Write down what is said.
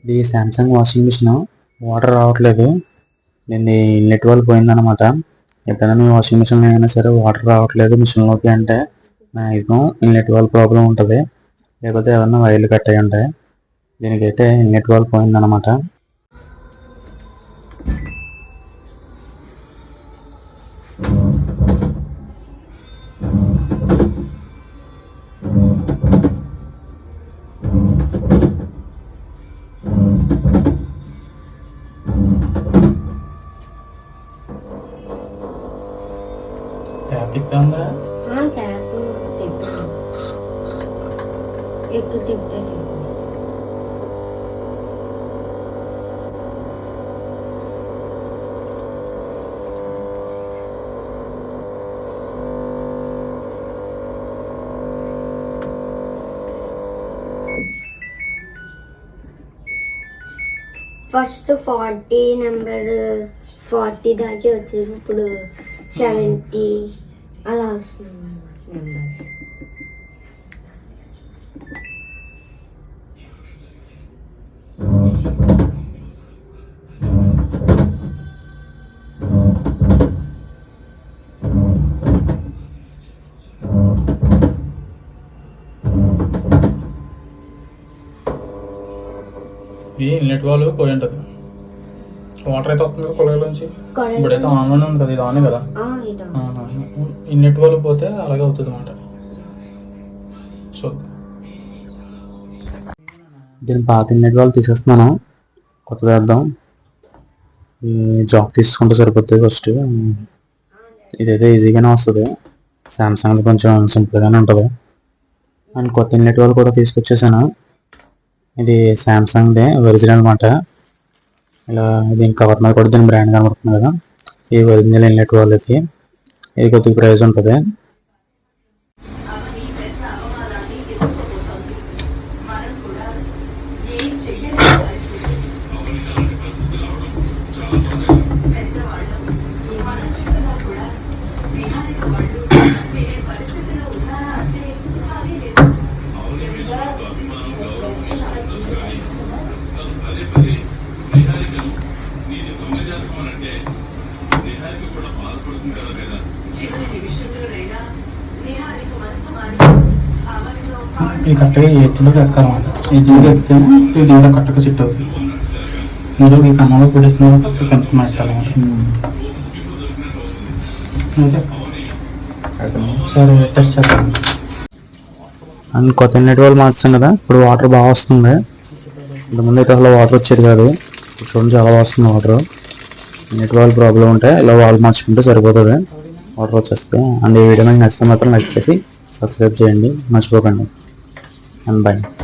ఇది Samsung washing machine. Water రావట్లేదు. దీన్ని ఇన్లెట్ వాళ్ళు పోయిందనమాట. ఎప్పుడైనా మీ వాషింగ్ మిషన్ అయినా సరే వాటర్ రావట్లేదు మిషన్లోకి అంటే మ్యాక్సిమం ఇన్లెట్ వాళ్ళ ప్రాబ్లం ఉంటుంది, లేకపోతే ఏమన్నా వైర్లు కట్ అయి ఉంటాయి. దీనికైతే ఇన్లెట్ వాళ్ళు పోయిందనమాట. తిప్పుతుందా? ఎక్కువ తిప్పుతాను. ఫస్ట్ 40 నెంబర్ 40 దాకే వచ్చేది, ఇప్పుడు 70 అలా వస్తుంది నెంబర్స్. ఇది ఇన్లెట్ వాళ్ళు పోయి ఉంటుంది. వాటర్ అయితే వస్తుంది కదా కొలలోంచి. ఇప్పుడైతే ఆన్లోనే ఉంది కదా, ఇది ఆనే కదా. ఇన్లెట్ వాళ్ళు పోతే అలాగే అవుతుంది అన్నమాట. చూద్దాం. దీన్ని పాత ఇన్లెట్ వాళ్ళు తీసేస్తున్నాను, కొత్త వేద్దాం. ఈ జాక్ తీసుకుంటే సరిపోతుంది. ఫస్ట్ ఇదైతే ఈజీగానే వస్తుంది. శాంసంగ్ కొంచెం సింపుల్గానే ఉంటుంది. అండ్ కొత్త ఇన్లెట్ వాళ్ళు కూడా తీసుకొచ్చేసాను. ఇది శాంసంగ్దే ఒరిజినల్ అనమాట. ఇలా దీని కవర్ మీద కూడా దీని బ్రాండ్ కనబడుతుంది కదా, ఈ ఒరిజినల్ ఇన్లెట్ వాళ్ళది. ఇది కొద్దిగా ప్రైస్ ఉంటుంది. ఇది కరెక్ట్గా ఎత్తులోకి ఎక్కాలన్నమాట. ఎత్తులోకి ఎక్కితే ఇది కూడా కరెక్ట్గా సెట్ అవుతుంది. ఇందులో ఈ కన్నంలో పొడిస్తున్న కొంత పెట్టాలన్నమాట. సరే టెస్ట్ చేద్దాం. అండ్ కొత్త ఇన్లెట్ వాళ్ళు మార్చాం కదా, ఇప్పుడు వాటర్ బాగా వస్తుంది. ఇంతకుముందు అయితే అసలు వాటర్ వచ్చేది కాదు. చూడండి చాలా బాగా వస్తుంది వాటర్. ఇన్లెట్ వాళ్ళ ప్రాబ్లం ఉంటే ఇలా వాల్ మార్చుకుంటే సరిపోతుంది, వాటర్ వచ్చేస్తాయి. అండ్ ఈ వీడియో మీకు నచ్చితే మాత్రం లైక్ చేసి సబ్స్క్రైబ్ చేయండి, మర్చిపోకండి. And bye.